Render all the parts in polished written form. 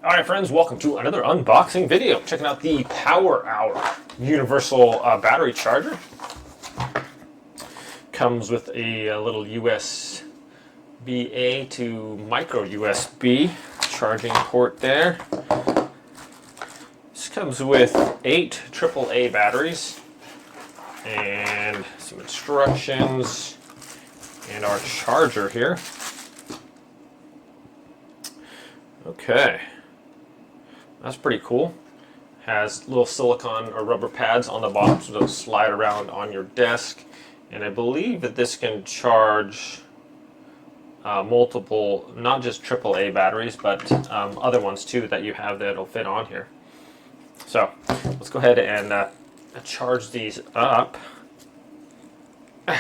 Alright friends, welcome to another unboxing video. Checking out the PowerOwl Universal battery charger. Comes with a little USB-A to micro USB charging port there. This comes with 8 AAA batteries and some instructions and our charger here. Okay. That's pretty cool. Has little silicone or rubber pads on the bottom so they'll slide around on your desk. And I believe that this can charge multiple, not just AAA batteries, but other ones too that you have that'll fit on here. So let's go ahead and charge these up. There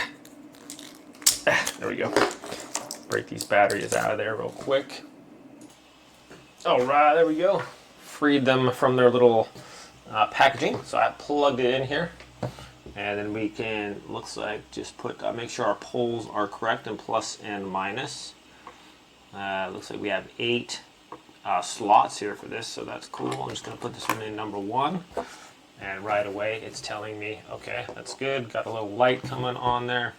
we go. Break these batteries out of there real quick. All right, there we go. Freed them from their little packaging, so I plugged it in here, and then we can, looks like, just put make sure our poles are correct and plus and minus. Looks like we have 8 slots here for this, so that's cool. I'm just going to put this one in number 1, and right away it's telling me, okay, that's good. Got a little light coming on there.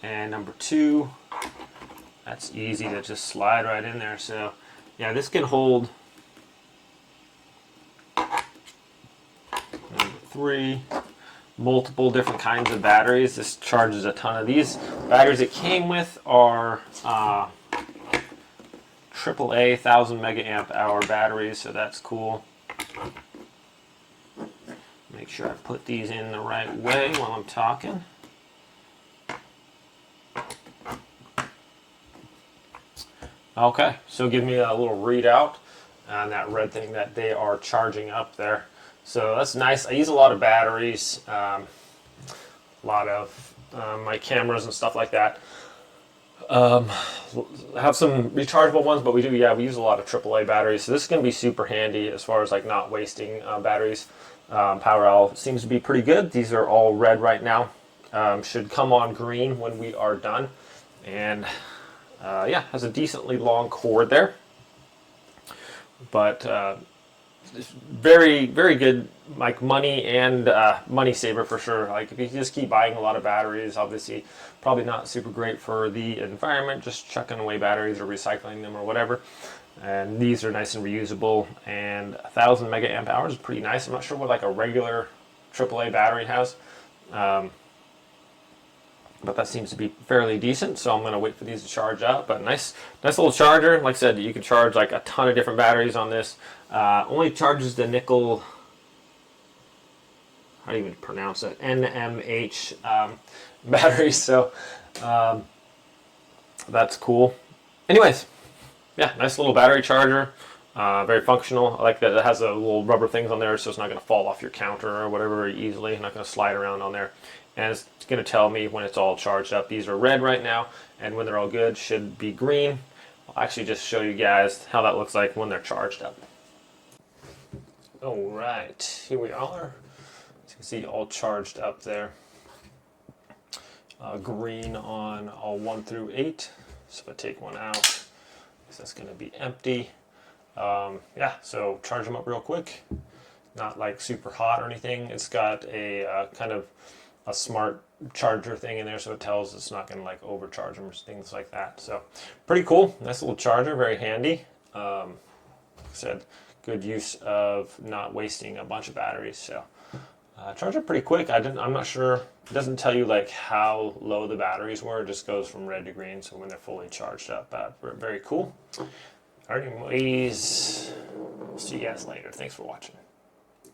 And number 2, that's easy to just slide right in there. So yeah, this can hold 3 multiple different kinds of batteries. This charges a ton of these. Batteries it came with are AAA 1000 megaamp hour batteries, so that's cool. Make sure I put these in the right way while I'm talking. Okay, so give me a little readout on that red thing that they are charging up there. So that's nice. I use a lot of batteries, a lot of my cameras and stuff like that. I have some rechargeable ones, but we use a lot of AAA batteries. So this is going to be super handy as far as like not wasting batteries. PowerOwl seems to be pretty good. These are all red right now. Should come on green when we are done. And yeah, has a decently long cord there. But it's very, very good, like money and money saver for sure. Like if you just keep buying a lot of batteries, obviously probably not super great for the environment, just chucking away batteries or recycling them or whatever. And these are nice and reusable, and 1000 megaamp hours is pretty nice. I'm not sure what like a regular AAA battery has, but that seems to be fairly decent, so I'm going to wait for these to charge up. But nice little charger. Like I said, you can charge like a ton of different batteries on this. Only charges the nickel, how do you even pronounce it, NiMH batteries, so that's cool. Anyways, yeah, nice little battery charger. Very functional. I like that it has a little rubber things on there, so it's not going to fall off your counter or whatever very easily. Not going to slide around on there. And it's going to tell me when it's all charged up. These are red right now, and when they're all good, should be green. I'll actually just show you guys how that looks like when they're charged up. All right, here we are. As you can see, all charged up there. Green on all 1 through 8. So if I take one out, that's going to be empty. Yeah, so charge them up real quick. Not like super hot or anything. It's got a kind of a smart charger thing in there, so it tells it's not going to like overcharge them or things like that. So pretty cool. Nice little charger, very handy. Like I said, good use of not wasting a bunch of batteries. So charge up pretty quick. I'm not sure. It doesn't tell you like how low the batteries were. It just goes from red to green. So when they're fully charged up, very cool. All right, anyways, we'll see you guys later. Thanks for watching.